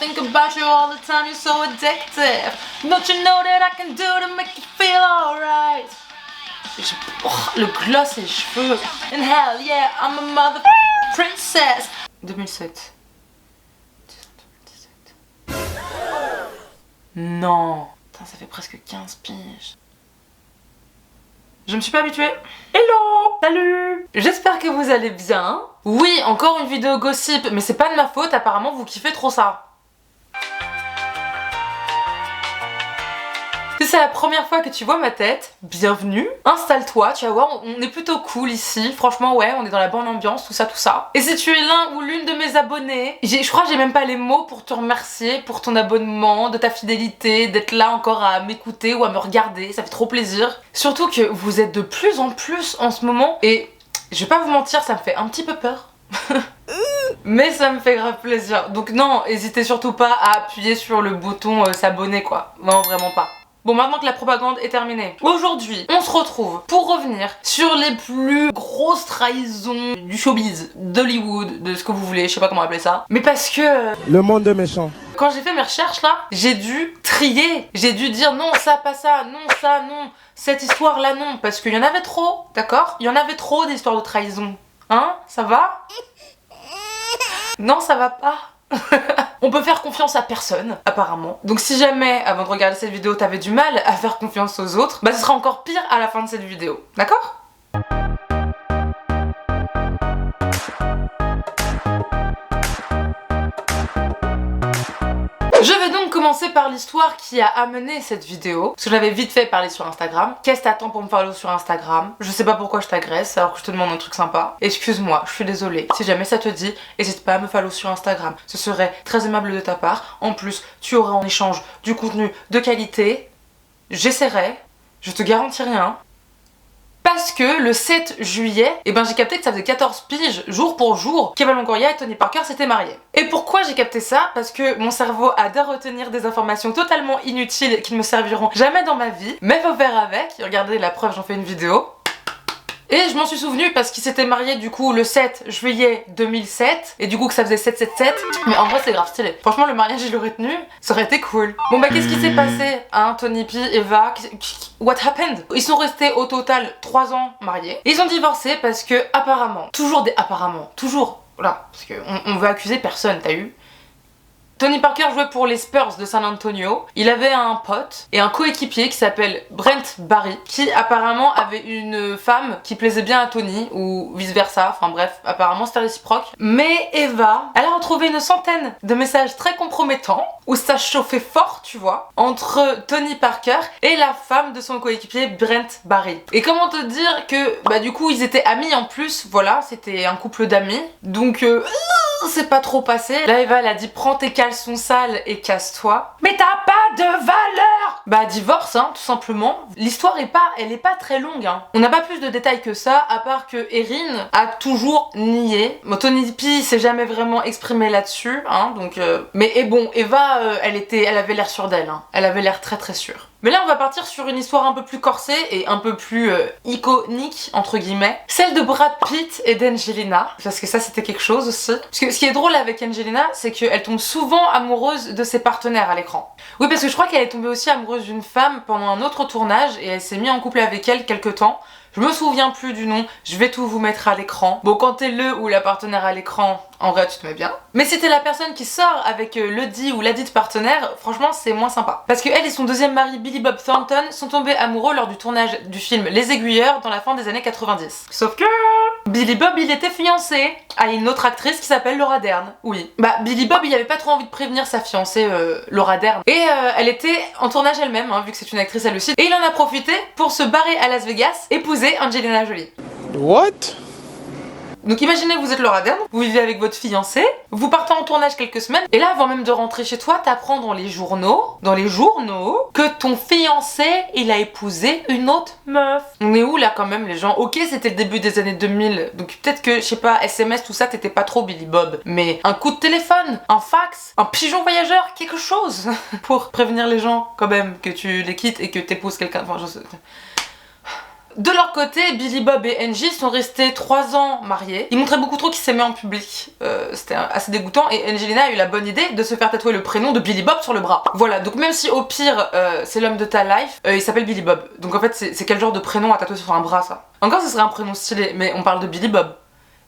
think about you all the time, you're so addictive. Don't you know that I can do to make you feel alright? Le gloss et les cheveux. And hell yeah, I'm a mother princess. 2007. Non. Putain, ça fait presque 15 piges. Je me suis pas habituée. Hello! Salut! J'espère que vous allez bien. Oui, encore une vidéo gossip, mais c'est pas de ma faute, apparemment vous kiffez trop ça. Si c'est la première fois que tu vois ma tête, bienvenue. Installe-toi, tu vas voir, on est plutôt cool ici. Franchement, ouais, on est dans la bonne ambiance, tout ça, tout ça. Et si tu es l'un ou l'une de mes abonnés, je crois que j'ai même pas les mots pour te remercier pour ton abonnement, de ta fidélité, d'être là encore à m'écouter ou à me regarder. Ça fait trop plaisir. Surtout que vous êtes de plus en plus en ce moment et je vais pas vous mentir, ça me fait un petit peu peur. Mais ça me fait grave plaisir. Donc non, n'hésitez surtout pas à appuyer sur le bouton s'abonner quoi. Non, vraiment pas. Bon, maintenant que la propagande est terminée, aujourd'hui, on se retrouve pour revenir sur les plus grosses trahisons du showbiz, d'Hollywood, de ce que vous voulez, je sais pas comment appeler ça. Mais parce que... Le monde est méchant. Quand j'ai fait mes recherches là, j'ai dû trier. J'ai dû dire non, ça, pas ça, non, ça, non. Cette histoire-là, non. Parce qu'il y en avait trop, d'accord? Il y en avait trop d'histoires de trahison. Hein? Ça va? Non, ça va pas. On peut faire confiance à personne, apparemment. Donc si jamais, avant de regarder cette vidéo, t'avais du mal à faire confiance aux autres, bah ce sera encore pire à la fin de cette vidéo. D'accord ? Je vais donc commencer par l'histoire qui a amené cette vidéo, parce que j'avais vite fait parler sur Instagram. Qu'est-ce que t'attends pour me follow sur Instagram? Je sais pas pourquoi je t'agresse alors que je te demande un truc sympa. Excuse-moi, je suis désolée. Si jamais ça te dit, n'hésite pas à me follow sur Instagram. Ce serait très aimable de ta part. En plus, tu auras en échange du contenu de qualité. J'essaierai, je te garantis rien. Parce que le 7 juillet, j'ai capté que ça faisait 14 piges, jour pour jour, qu'Eva Longoria et Tony Parker s'étaient mariés. Et pourquoi j'ai capté ça? Parce que mon cerveau adore retenir des informations totalement inutiles qui ne me serviront jamais dans ma vie, mais faut faire avec. Regardez la preuve, j'en fais une vidéo. Et je m'en suis souvenu parce qu'ils s'étaient mariés du coup le 7 juillet 2007 et du coup que ça faisait 777. Mais en vrai c'est grave stylé. Franchement le mariage je l'aurais tenu, ça aurait été cool. Bon bah qu'est-ce qui s'est passé hein, Tony P, Eva, what happened? Ils sont restés au total 3 ans mariés. Et ils ont divorcé parce que apparemment, toujours, voilà, parce qu'on veut accuser personne, t'as eu? Tony Parker jouait pour les Spurs de San Antonio. Il avait un pote et un coéquipier qui s'appelle Brent Barry, qui apparemment avait une femme qui plaisait bien à Tony, ou vice versa, enfin bref, apparemment c'était réciproque. Mais Eva, elle a retrouvé une centaine de messages très compromettants, où ça chauffait fort, tu vois, entre Tony Parker et la femme de son coéquipier Brent Barry. Et comment te dire que, bah du coup ils étaient amis en plus, voilà, c'était un couple d'amis, donc c'est pas trop passé. Là Eva elle a dit prends tes caleçons sales et casse-toi. Mais t'as pas de valeur. Bah divorce hein, tout simplement. L'histoire elle est pas très longue hein. On n'a pas plus de détails que ça, à part que Erin a toujours nié. Bon, Tony P s'est jamais vraiment exprimé là-dessus hein, donc mais et bon Eva elle avait l'air sûre d'elle hein. Elle avait l'air très très sûre. Mais là on va partir sur une histoire un peu plus corsée et un peu plus iconique entre guillemets. Celle de Brad Pitt et d'Angelina. Parce que ça c'était quelque chose aussi. Parce que ce qui est drôle avec Angelina c'est qu'elle tombe souvent amoureuse de ses partenaires à l'écran. Oui parce que je crois qu'elle est tombée aussi amoureuse d'une femme pendant un autre tournage et elle s'est mise en couple avec elle quelque temps. Je me souviens plus du nom, je vais tout vous mettre à l'écran. Bon quand t'es le ou la partenaire à l'écran, en vrai tu te mets bien. Mais si t'es la personne qui sort avec le dit ou la dite partenaire, franchement c'est moins sympa. Parce que elle et son deuxième mari Billy Bob Thornton sont tombés amoureux lors du tournage du film Les Aiguilleurs dans la fin des années 90. Sauf que Billy Bob il était fiancé à une autre actrice qui s'appelle Laura Dern. Oui. Bah Billy Bob il avait pas trop envie de prévenir sa fiancée Laura Dern. Et elle était en tournage elle-même, hein, vu que c'est une actrice elle aussi. Et il en a profité pour se barrer à Las Vegas, épouser Angelina Jolie. What? Donc imaginez vous êtes Laura Dern, vous vivez avec votre fiancé, vous partez en tournage quelques semaines, et là avant même de rentrer chez toi, t'apprends dans les journaux, que ton fiancé, il a épousé une autre meuf. On est où là quand même les gens? Ok c'était le début des années 2000, donc peut-être que, je sais pas, SMS tout ça, t'étais pas trop Billy Bob, mais un coup de téléphone, un fax, un pigeon voyageur, quelque chose, pour prévenir les gens quand même que tu les quittes et que t'épouses quelqu'un, enfin je sais... De leur côté, Billy Bob et Angie sont restés 3 ans mariés. Ils montraient beaucoup trop qu'ils s'aimaient en public. C'était assez dégoûtant. Et Angelina a eu la bonne idée de se faire tatouer le prénom de Billy Bob sur le bras. Voilà, donc même si au pire, c'est l'homme de ta life, il s'appelle Billy Bob. Donc en fait, c'est quel genre de prénom à tatouer sur un bras, ça? Encore, ce serait un prénom stylé, mais on parle de Billy Bob.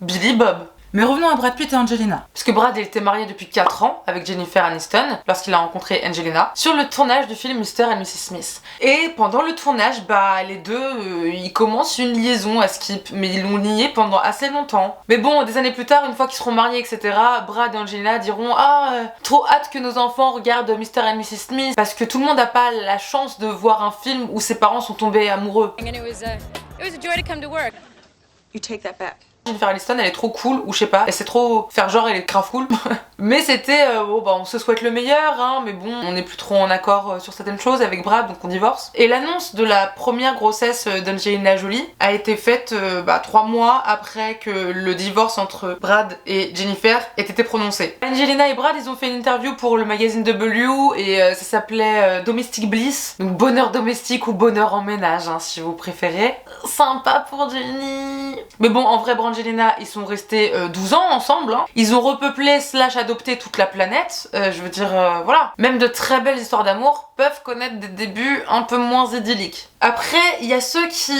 Billy Bob. Mais revenons à Brad Pitt et Angelina. Parce que Brad, il était marié depuis 4 ans avec Jennifer Aniston lorsqu'il a rencontré Angelina sur le tournage du film Mr. and Mrs. Smith. Et pendant le tournage, les deux, ils commencent une liaison à Skip, mais ils l'ont nié pendant assez longtemps. Mais bon, des années plus tard, une fois qu'ils seront mariés, etc., Brad et Angelina diront trop hâte que nos enfants regardent Mr. and Mrs. Smith parce que tout le monde n'a pas la chance de voir un film où ses parents sont tombés amoureux. And it was a joy to come to work. You take that back. Jennifer Aniston, elle est trop cool, ou je sais pas, elle sait trop faire genre elle est grave cool. Mais c'était, on se souhaite le meilleur, hein, mais bon, on n'est plus trop en accord sur certaines choses avec Brad, donc on divorce. Et l'annonce de la première grossesse d'Angelina Jolie a été faite 3 mois après que le divorce entre Brad et Jennifer ait été prononcé. Angelina et Brad, ils ont fait une interview pour le magazine W et ça s'appelait Domestic Bliss, donc bonheur domestique ou bonheur en ménage, hein, si vous préférez. Sympa pour Jenny. Mais bon, en vrai, Brad et Angelina, ils sont restés 12 ans ensemble, hein. Ils ont repeuplé / adopté toute la planète, voilà. Même de très belles histoires d'amour peuvent connaître des débuts un peu moins idylliques. Après, il y a ceux qui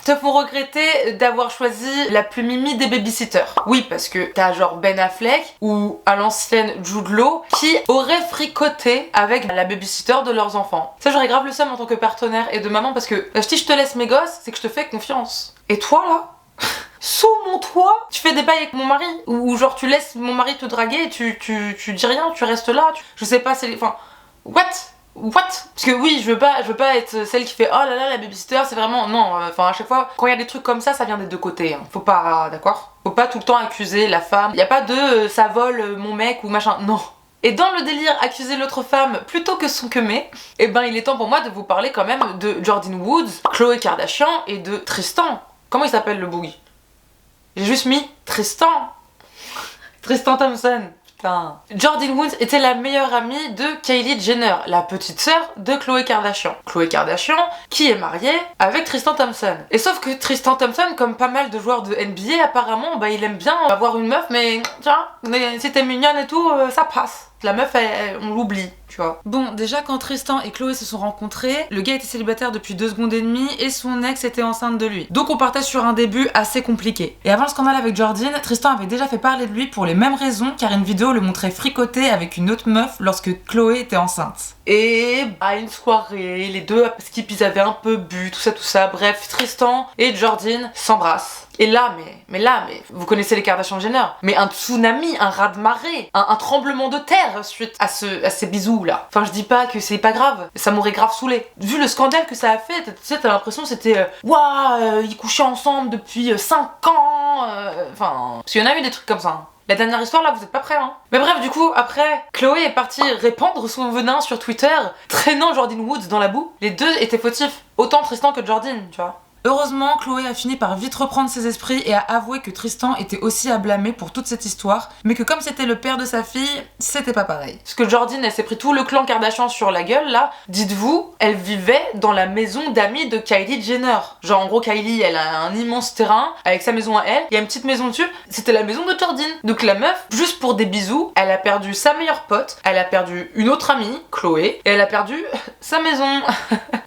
te font regretter d'avoir choisi la plus mimi des babysitters. Oui, parce que t'as genre Ben Affleck ou à l'ancienne Jude Law qui aurait fricoté avec la babysitter de leurs enfants. Ça, j'aurais grave le seum en tant que partenaire et de maman parce que si je te laisse mes gosses, c'est que je te fais confiance. Et toi là sous mon toit, tu fais des bails avec mon mari ou genre tu laisses mon mari te draguer et tu dis rien, tu restes là, je sais pas, c'est enfin what parce que oui, je veux pas être celle qui fait oh là là la babysitter, c'est vraiment non, à chaque fois quand il y a des trucs comme ça vient des deux côtés, hein. Faut pas, d'accord, faut pas tout le temps accuser la femme, y a pas de ça vole mon mec ou machin, non. Et dans le délire accuser l'autre femme plutôt que son queumé, il est temps pour moi de vous parler quand même de Jordyn Woods, Khloé Kardashian et de Tristan. Comment il s'appelle le boogie? J'ai juste mis Tristan. Tristan Thompson. Putain. Jordyn Woods était la meilleure amie de Kylie Jenner, la petite sœur de Khloé Kardashian. Khloé Kardashian qui est mariée avec Tristan Thompson. Et sauf que Tristan Thompson, comme pas mal de joueurs de NBA, apparemment, il aime bien avoir une meuf, mais tiens, si t'es mignonne et tout, ça passe. La meuf, on l'oublie, tu vois. Bon, déjà quand Tristan et Khloé se sont rencontrés, le gars était célibataire depuis 2 secondes et demie et son ex était enceinte de lui. Donc on partait sur un début assez compliqué. Et avant le scandale avec Jordyn, Tristan avait déjà fait parler de lui pour les mêmes raisons car une vidéo le montrait fricoter avec une autre meuf lorsque Khloé était enceinte. Et à une soirée, les deux, parce qu'ils avaient un peu bu, tout ça, bref, Tristan et Jordyn s'embrassent. Et là, mais vous connaissez les Kardashian Jenner, mais un tsunami, un raz-de-marée, un tremblement de terre suite à ces bisous là. Enfin, je dis pas que c'est pas grave, ça m'aurait grave saoulé. Vu le scandale que ça a fait, tu sais, t'as l'impression que c'était ils couchaient ensemble depuis 5 ans, parce qu'il y en a eu des trucs comme ça. Hein. La dernière histoire là, vous êtes pas prêts, hein. Mais bref, du coup, après, Khloé est partie répandre son venin sur Twitter, traînant Jordyn Woods dans la boue. Les deux étaient fautifs, autant Tristan que Jordyn, tu vois. Heureusement, Khloé a fini par vite reprendre ses esprits et a avoué que Tristan était aussi à blâmer pour toute cette histoire, mais que comme c'était le père de sa fille, c'était pas pareil. Parce que Jordyn, elle s'est pris tout le clan Kardashian sur la gueule, là. Dites-vous, elle vivait dans la maison d'amis de Kylie Jenner. Genre, en gros, Kylie, elle a un immense terrain avec sa maison à elle, il y a une petite maison dessus, c'était la maison de Jordyn. Donc la meuf, juste pour des bisous, elle a perdu sa meilleure pote, elle a perdu une autre amie, Khloé, et elle a perdu sa maison.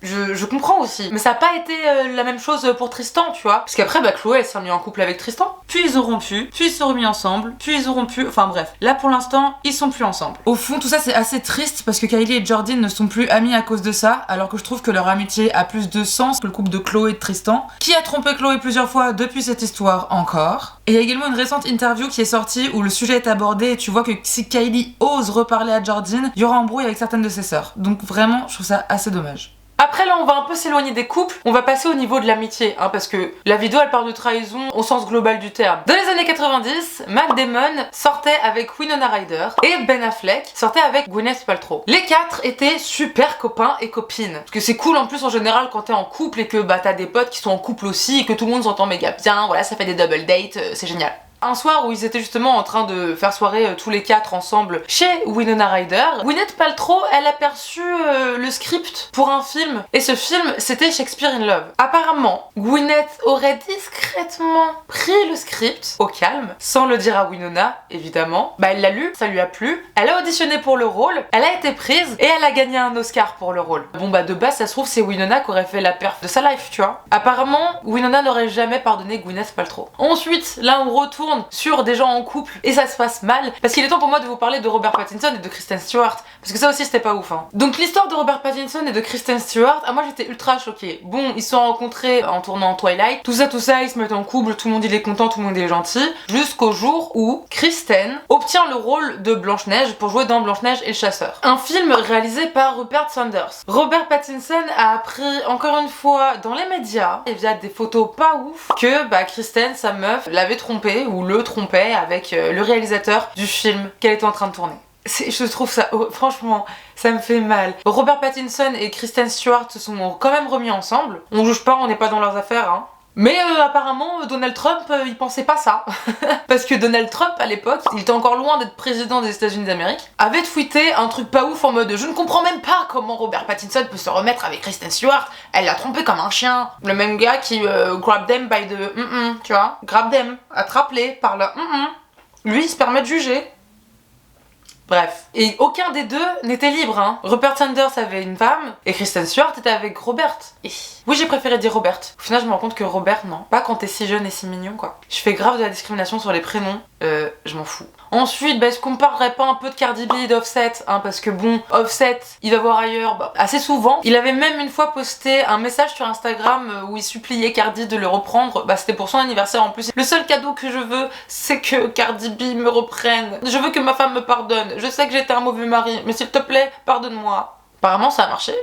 je comprends aussi. Mais ça a pas été la même chose pour Tristan, tu vois. Parce qu'après, Khloé, elle s'est remise en couple avec Tristan. Puis ils ont rompu, puis ils se sont remis ensemble, puis ils ont rompu. Enfin bref, là pour l'instant, ils sont plus ensemble. Au fond, tout ça c'est assez triste parce que Kylie et Jordyn ne sont plus amis à cause de ça, alors que je trouve que leur amitié a plus de sens que le couple de Khloé et de Tristan, qui a trompé Khloé plusieurs fois depuis cette histoire encore. Et il y a également une récente interview qui est sortie où le sujet est abordé et tu vois que si Kylie ose reparler à Jordyn, il y aura embrouille avec certaines de ses sœurs. Donc vraiment, je trouve ça assez dommage. Après là on va un peu s'éloigner des couples, on va passer au niveau de l'amitié, hein, parce que la vidéo elle parle de trahison au sens global du terme. Dans les années 90, Matt Damon sortait avec Winona Ryder et Ben Affleck sortait avec Gwyneth Paltrow. Les 4 étaient super copains et copines. Parce que c'est cool en plus en général quand t'es en couple et que t'as des potes qui sont en couple aussi et que tout le monde s'entend méga bien, voilà ça fait des double dates, c'est génial. Un soir où ils étaient justement en train de faire soirée tous les 4 ensemble chez Winona Ryder, Gwyneth Paltrow, elle a perçu le script pour un film. Et ce film, c'était Shakespeare in Love. Apparemment, Gwyneth aurait discrètement pris le script, au calme, sans le dire à Winona, évidemment. Bah elle l'a lu, ça lui a plu, elle a auditionné pour le rôle, elle a été prise, et elle a gagné un Oscar pour le rôle. Bon bah de base, ça se trouve, c'est Winona qui aurait fait la perf de sa life, tu vois. Apparemment, Winona n'aurait jamais pardonné Gwyneth Paltrow. Ensuite, là on retourne sur des gens en couple et ça se passe mal, parce qu'il est temps pour moi de vous parler de Robert Pattinson et de Kristen Stewart, parce que ça aussi c'était pas ouf hein. Donc l'histoire de Robert Pattinson et de Kristen Stewart, moi j'étais ultra choquée. Bon, ils se sont rencontrés en tournant Twilight, tout ça, ils se mettent en couple, tout le monde il est content, tout le monde il est gentil, jusqu'au jour où Kristen obtient le rôle de Blanche-Neige pour jouer dans Blanche-Neige et le chasseur. Un film réalisé par Rupert Sanders. Robert Pattinson a appris encore une fois dans les médias, et via des photos pas ouf, que Kristen, sa meuf, l'avait trompé ou le trompait avec le réalisateur du film qu'elle était en train de tourner. Je trouve ça, franchement, ça me fait mal. Robert Pattinson et Kristen Stewart se sont quand même remis ensemble. On juge pas, on n'est pas dans leurs affaires, hein. Mais apparemment, Donald Trump, il pensait pas ça. Parce que Donald Trump, à l'époque, il était encore loin d'être président des États-Unis d'Amérique, avait tweeté un truc pas ouf en mode « Je ne comprends même pas comment Robert Pattinson peut se remettre avec Kristen Stewart, elle l'a trompé comme un chien. » Le même gars qui grab them by the tu vois, grab them, attrape-les par le Lui, il se permet de juger. Bref. Et aucun des deux n'était libre, hein. Rupert Sanders avait une femme, et Kristen Stewart était avec Robert. Oui, j'ai préféré dire Robert. Au final, je me rends compte que Robert, non. Pas quand t'es si jeune et si mignon, quoi. Je fais grave de la discrimination sur les prénoms. Je m'en fous. Ensuite, est-ce qu'on parlerait pas un peu de Cardi B et d'Offset, hein, parce que bon, Offset, il va voir ailleurs, assez souvent. Il avait même une fois posté un message sur Instagram où il suppliait Cardi de le reprendre. C'était pour son anniversaire en plus. Le seul cadeau que je veux, c'est que Cardi B me reprenne. Je veux que ma femme me pardonne. Je sais que j'étais un mauvais mari, mais s'il te plaît, pardonne-moi. Apparemment, ça a marché.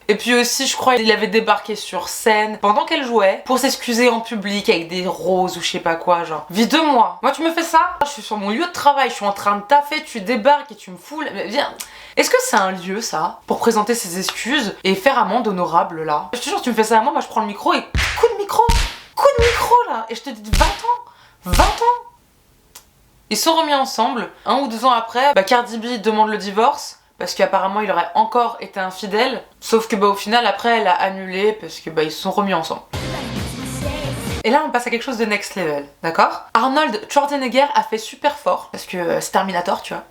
Et puis aussi, je crois, il avait débarqué sur scène pendant qu'elle jouait pour s'excuser en public avec des roses ou je sais pas quoi, genre. Vie de moi. Moi, tu me fais ça? Je suis sur mon lieu de travail, je suis en train de taffer, tu débarques et tu me fous. Mais viens. Est-ce que c'est un lieu, ça, pour présenter ses excuses et faire amende honorable, là? Je te jure, tu me fais ça à moi je prends le micro et coup de micro, là. Et je te dis 20 ans. 20 ans. Ils se sont remis ensemble. 1 ou 2 ans après, Cardi B demande le divorce. Parce qu'apparemment il aurait encore été infidèle. Sauf que au final après elle a annulé parce que ils se sont remis ensemble. Et là on passe à quelque chose de next level, d'accord? Arnold Schwarzenegger a fait super fort, parce que c'est Terminator, tu vois.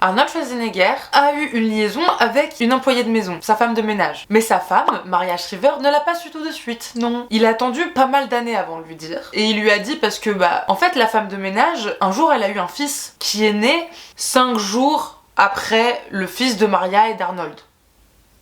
Arnold Schwarzenegger a eu une liaison avec une employée de maison, sa femme de ménage. Mais sa femme, Maria Shriver, ne l'a pas su tout de suite, non. Il a attendu pas mal d'années avant de lui dire. Et il lui a dit parce que en fait la femme de ménage, un jour elle a eu un fils qui est né 5 jours après le fils de Maria et d'Arnold.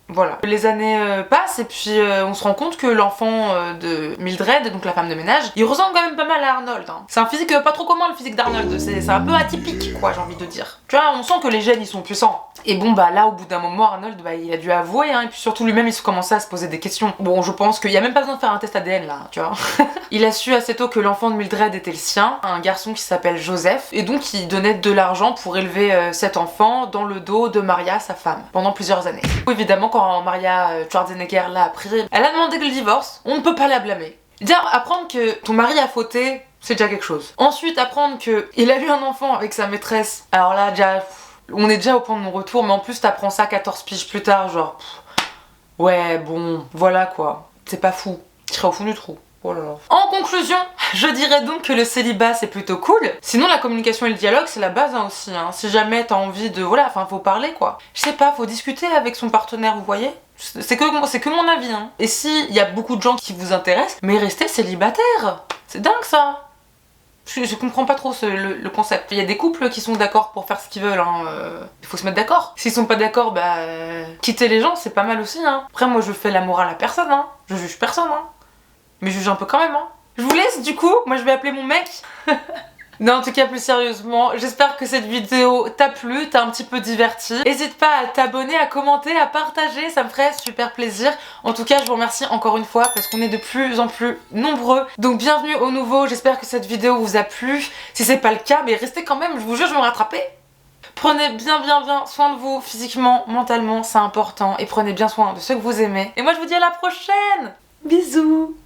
Voilà. Les années passent et puis on se rend compte que l'enfant de Mildred, donc la femme de ménage, il ressemble quand même pas mal à Arnold. Hein. C'est un physique pas trop commun, le physique d'Arnold. C'est un peu atypique, quoi, j'ai envie de dire. Tu vois, on sent que les gènes, ils sont puissants. Et bon, là, au bout d'un moment, Arnold, il a dû avouer, hein, et puis surtout lui-même, il se commençait à se poser des questions. Bon, je pense qu'il y a même pas besoin de faire un test ADN, là, tu vois. Il a su assez tôt que l'enfant de Mildred était le sien, un garçon qui s'appelle Joseph, et donc il donnait de l'argent pour élever cet enfant dans le dos de Maria, sa femme, pendant plusieurs années. Évidemment, quand Maria Schwarzenegger l'a appris, elle a demandé le divorce. On ne peut pas la blâmer. Déjà, apprendre que ton mari a fauté, c'est déjà quelque chose. Ensuite, apprendre qu'il a eu un enfant avec sa maîtresse, alors là, déjà, on est déjà au point de non-retour, mais en plus, t'apprends ça 14 piges plus tard, genre, ouais, bon, voilà quoi. C'est pas fou. Tu serais au fond du trou. Oh là là. En conclusion, je dirais donc que le célibat c'est plutôt cool. Sinon la communication et le dialogue c'est la base aussi. Hein. Si jamais t'as envie de... Voilà, faut parler quoi. Je sais pas, faut discuter avec son partenaire, vous voyez. C'est que mon avis. Hein. Et si y a beaucoup de gens qui vous intéressent, mais restez célibataire. C'est dingue ça. Je comprends pas trop le concept. Il y a des couples qui sont d'accord pour faire ce qu'ils veulent. Hein. Il faut se mettre d'accord. S'ils sont pas d'accord, quitter les gens c'est pas mal aussi. Hein. Après moi je fais la morale à personne. Hein. Je juge personne. Hein. Mais je juge un peu quand même, hein. Je vous laisse du coup, moi je vais appeler mon mec. Non, en tout cas plus sérieusement, j'espère que cette vidéo t'a plu, t'a un petit peu diverti. N'hésite pas à t'abonner, à commenter, à partager, ça me ferait super plaisir. En tout cas, je vous remercie encore une fois parce qu'on est de plus en plus nombreux. Donc bienvenue aux nouveaux, j'espère que cette vidéo vous a plu. Si c'est pas le cas, mais restez quand même, je vous jure, je vais me rattraper. Prenez bien soin de vous, physiquement, mentalement, c'est important. Et prenez bien soin de ceux que vous aimez. Et moi je vous dis à la prochaine. Bisous.